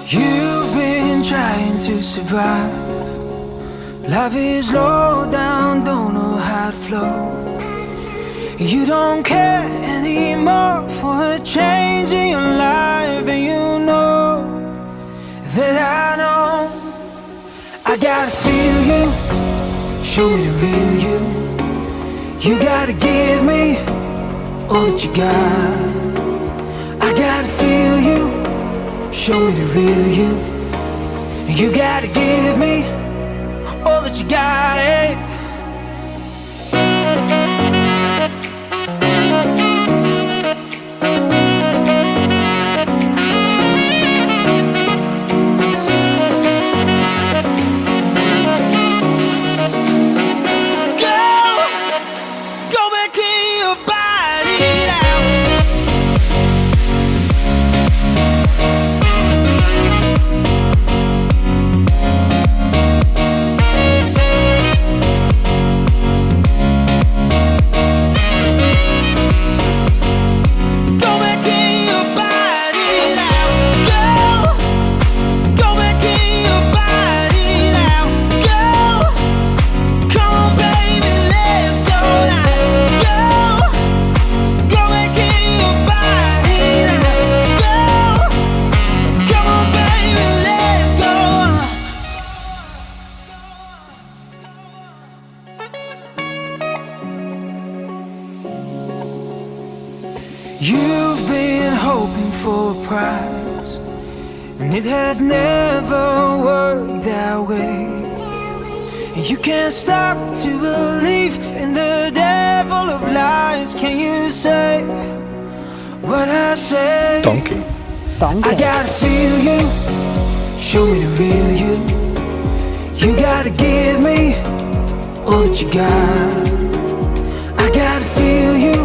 You've been trying to survive. Life is low down, don't know how to flow. You don't care anymore for a change in your life, and you know that I know. I gotta feel you, show me the real you. You gotta give me all that you got. I gotta feel you, show me the real you. You gotta give me all that you got, eh? You've been hoping for a prize, and it has never worked that way. And you can't stop to believe in the devil of lies. Can you say what I say? Donkey. I gotta feel you, show me the real you. You gotta give me all that you got. I gotta feel you,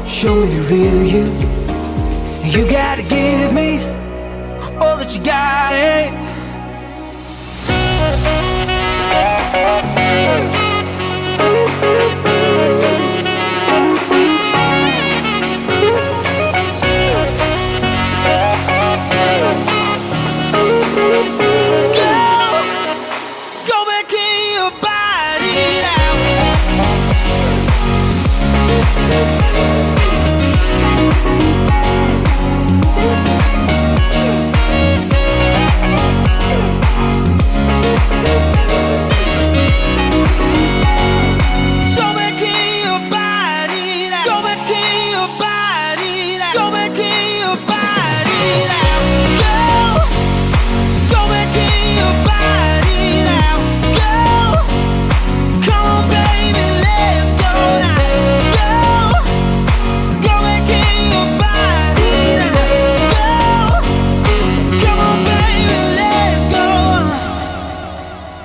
show me the real you. You gotta give me all that you got, eh? Go back in your body now.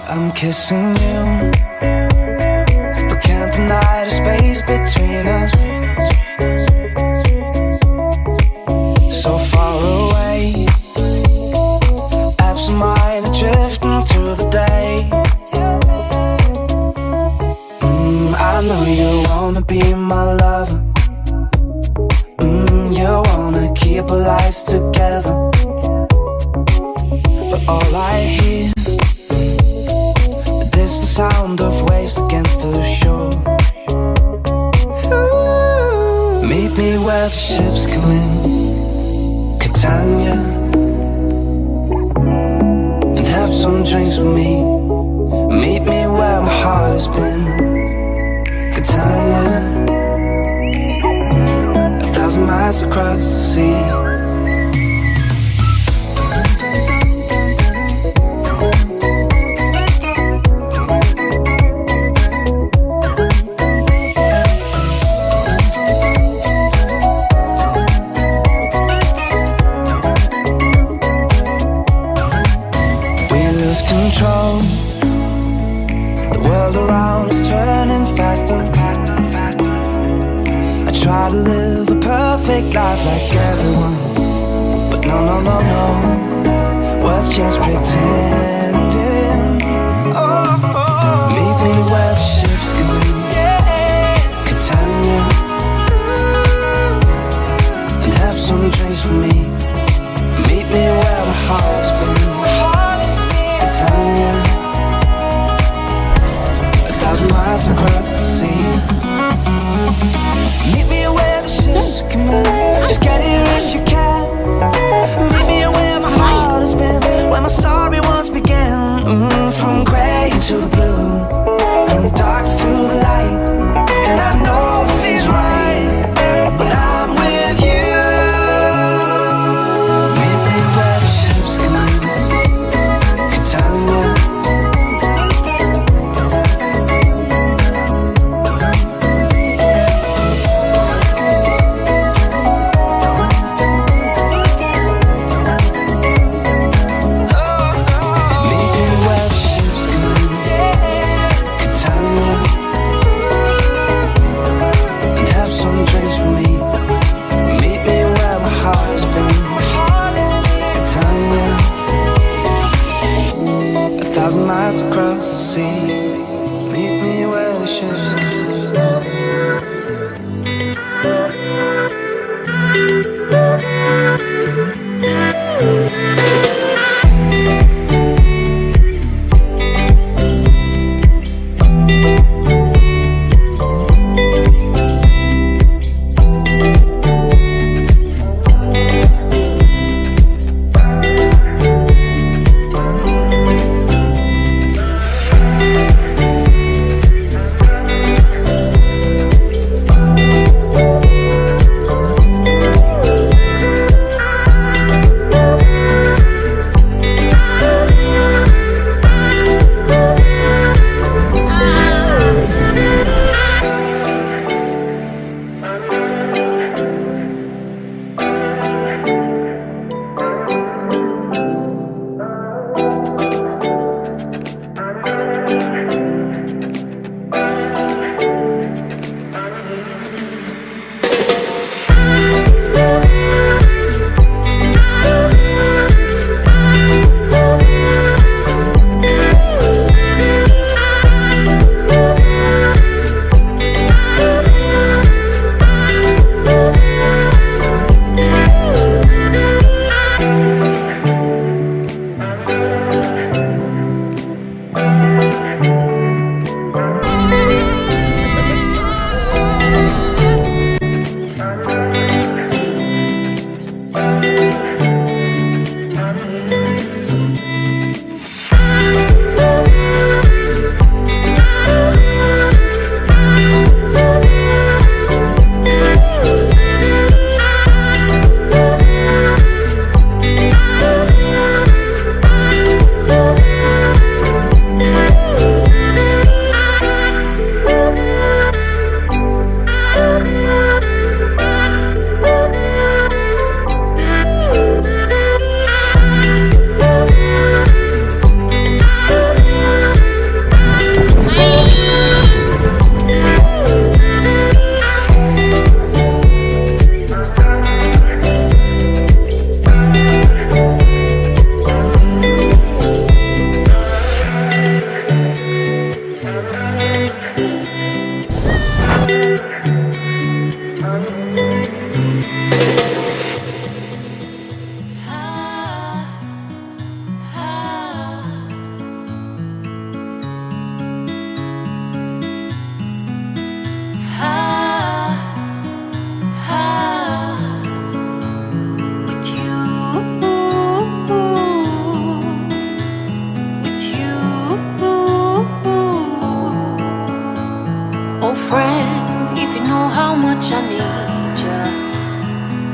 I'm kissing you, but can't deny the space between us. So far away, absent-minded drifting through the day. I know you wanna be my lover. You wanna keep our lives together, but all I hear, the sound of waves against the shore. Meet me where the ships come in, Catania, and have some drinks with me. Meet me where my heart has been, Catania, 1,000 miles across the sea. Control. The world around is turning faster. I try to live a perfect life like everyone, but no, no, no, no. What's just pretending? Meet me where the ships come in, Catania, and have some drinks with me. Meet me where my heart's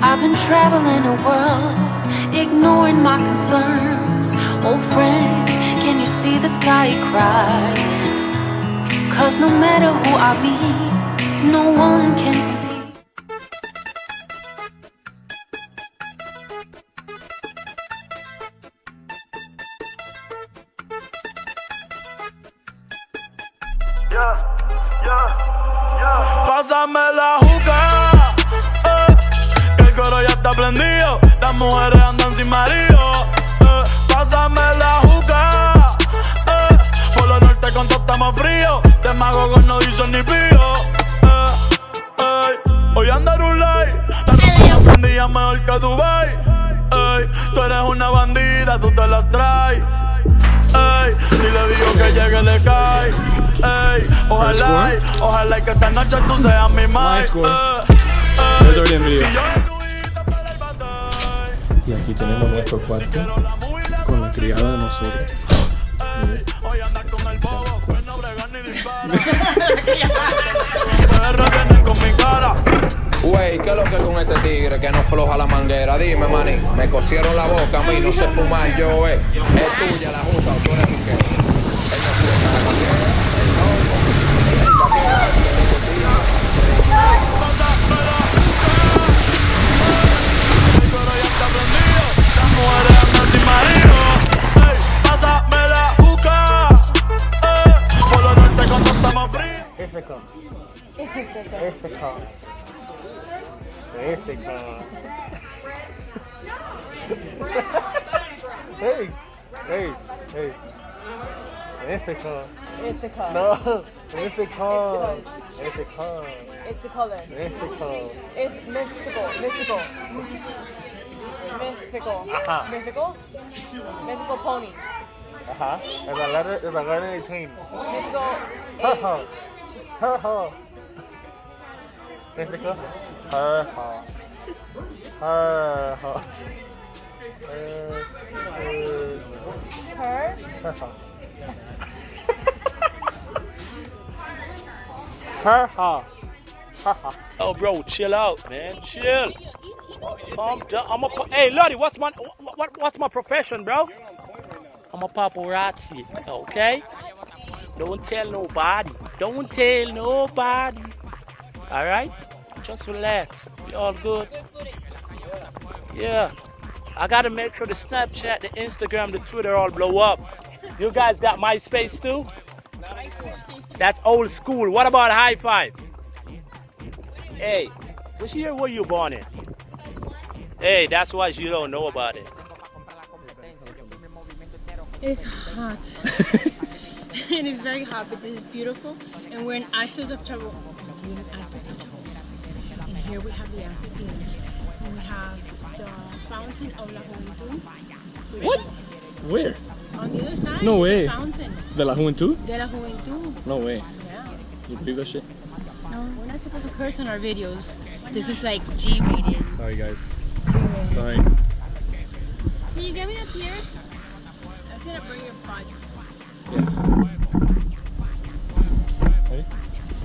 I've been traveling the world, ignoring my concerns. Old friend, can you see the sky crying? Cause no matter who I meet, no one can compete. Pásame la juca, que el coro ya está prendido. Las mujeres andan sin marido. Pásame la juca, por lo norte con todo estamos fríos. De mago no dicen ni pío. Hoy anda Rulay, la ropa prendía mejor que Dubai. Tú eres una bandida, tú te la traes. Si le digo que llegue le cae. Ojalá y que esta noche tú seas mi mai. Y aquí tenemos nuestro cuarto con la criada de nosotros. Hoy andas con el bobo, que no bregan ni disparan. Vienen con mi cara. Wey, ¿qué es lo que es con este tigre que no floja la manguera? Dime, maní, me cosieron la boca a mí, no sé fumar yo, Es tuya la juca, o tú eres un qué. Él no suelta la manguera, el loco, el vaquero, Pásame la juca, el coro ya está prendido. Las mujeres andan sin marido. Pásame la juca, por lo norte cuando estamos fríos. Hey. Ithaca. No, Ithaca. It's the color. It's mystical. Ajá. Mythical pony. Ajá. There's a letter in between. Mythical Her. Mythical. Her. Oh, bro, chill out, man. Chill. Calm down. Hey, Lottie, what's my profession, bro? I'm a paparazzi, okay? Don't tell nobody. All right? Just relax. We all good. Yeah. I gotta make sure the Snapchat, the Instagram, the Twitter all blow up. You guys got MySpace too? That's old school. What about High Five? Hey, which year were you born in? Hey, that's why you don't know about it. It's hot. It is very hot, but this is beautiful. And we're in Altos of Chavo. And here we have the amphitheater. And we have the fountain of La Juventud. What? Where? On the other side, No way. a fountain. De la Juventud? De La Juventud. No way. Yeah. You believe that shit? No, we're not supposed to curse on our videos. This is like G-rated. Sorry, guys. Sorry. Can you get me up here? I'm gonna bring your butt. Ready?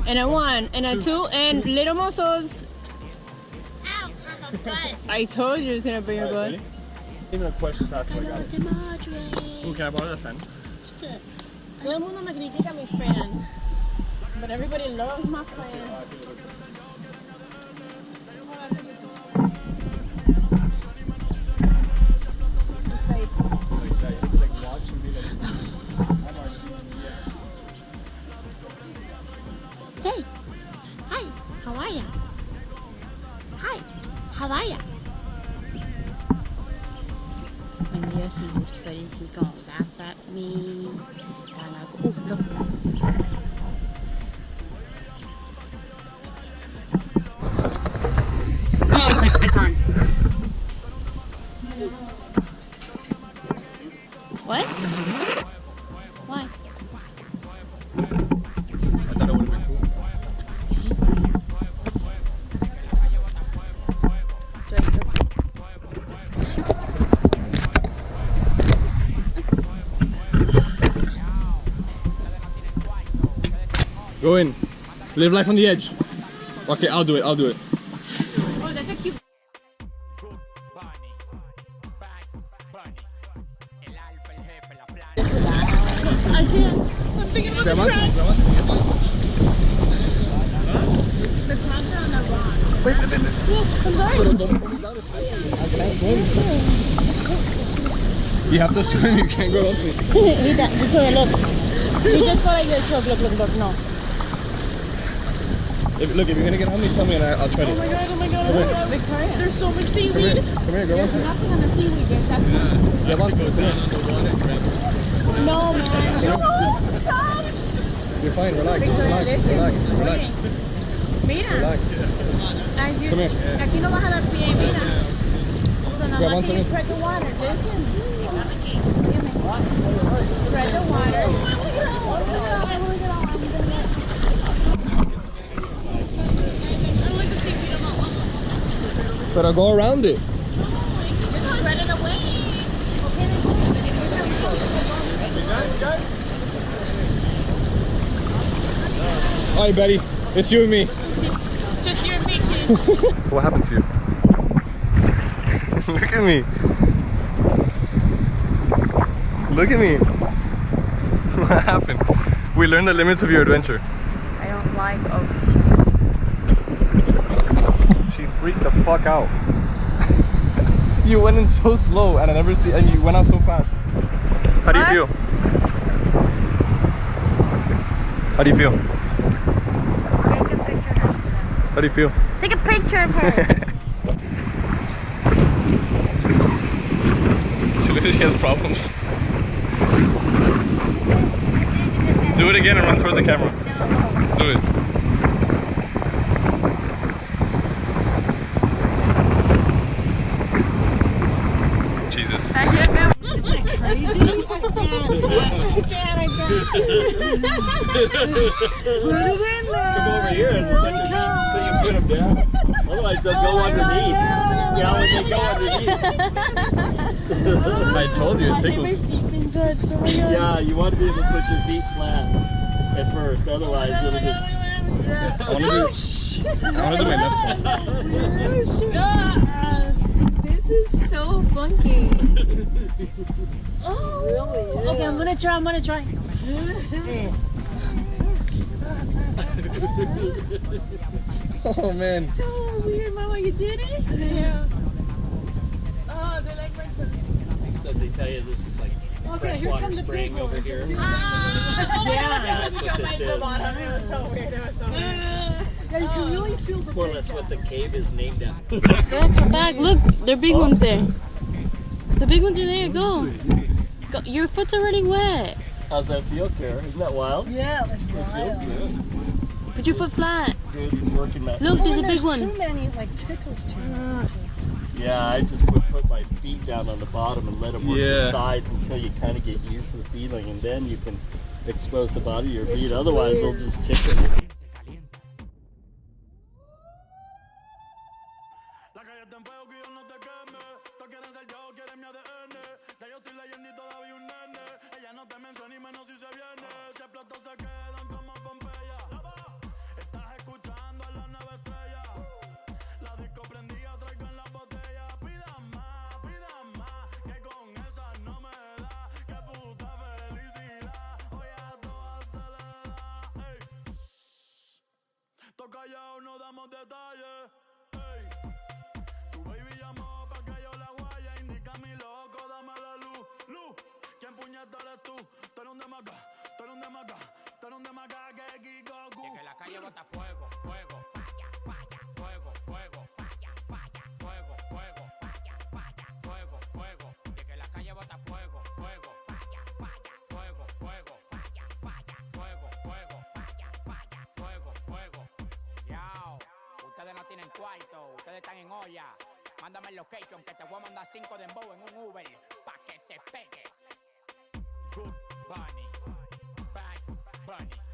And a 1, and a 2, and little muscles. Ow, my butt. I told you it was gonna bring your butt. Ready? Even a question to ask my guy. Madre. Ooh, can I borrow the pen? Sure. Todo el mundo me critica mi fan, but everybody loves my fan. It's like, watch and be like, hey, hi, how are ya? Hi, how are ya? When you see this place, he gonna laugh at me. And I go, oh, look. Go in. Live life on the edge. Okay, I'll do it. Oh, that's a cute. I can't. I'm thinking about the crabs. The crabs are on the rock. Wait. I'm sorry. You have to swim, you can't go up to me. He told me, look. He just go like this. Look, no. If you're gonna get on me, tell me and I'll try to. Oh my god. Victoria. There's so much seaweed. Come here, go on to me. Nothing on the seaweed. There's nothing. Grab on to me. No, man. No, stop. You're fine, relax. Victoria, listen. Relax. Mira. Relax. Come here. Aquí no vas a dar pie, mira. So now Grab on to me. tread the water. Listen. Tread the water. But I'll go around it. Tread it away. Alright, Betty. It's you and me. Just you and me, kid. What happened to you? Look at me. Look at me. What happened? We learned the limits of your adventure. I don't like ocean. She freaked the fuck out. You went in so slow and you went out so fast. How do you feel? How do you feel? How do you feel? Take a picture of her. She looks like she has problems. Do it again and run towards the camera. Do it. Jesus. Isn't that crazy? I can't. Put it in there. Come over here and so you put them down. Otherwise they'll go underneath. Yeah, when they go underneath. I told you it tickles. Yeah, you want to be able to put your feet flat at first, otherwise it'll just... I want to do my left one. This is so funky. Oh, really? Okay, I'm gonna try. Oh man. So weird, Mama, you did it? Yeah. Oh, they're like my son. So they tell you this is like freshwater spring over here. Yeah. That's what this is. It was so weird. Yeah, you can really feel the More or less what the cave is named after. That's our bag. Look, there are big ones there. The big ones are there. Go. Your foot's already wet. How's that feel, Kara? Isn't that wild? Yeah, that's It feels good. Put your foot flat. Dude, he's working that. Look, there's a big one. Too many, like tickles too much. Yeah, I just put my feet down on the bottom and let them work the sides until you kind of get used to the feeling, and then you can expose the body of your feet. Otherwise, they'll just tickle you. Callao, no damos detalles. Ey. Tu baby llamó pa' que yo la guaya. Indica mi loco, dame la luz. Luz, ¿quién puñeta eres tú? Tú eres un demaca, tú eres un demaca, tú eres un demaca que Kikoku. Y que la calle bota fuego, fuego, falla, falla, fuego, fuego, falla, falla, fuego, fuego, falla, falla, fuego, fuego. Y que la calle bota fuego, fuego, falla, falla, fuego, fuego, falla, falla, fuego, fuego, falla, falla, fuego, fuego. Ustedes no tienen cuarto, ustedes están en olla. Mándame el location que te voy a mandar 5 dembow en un Uber pa' que te pegue. Good Bunny, Bad Bunny.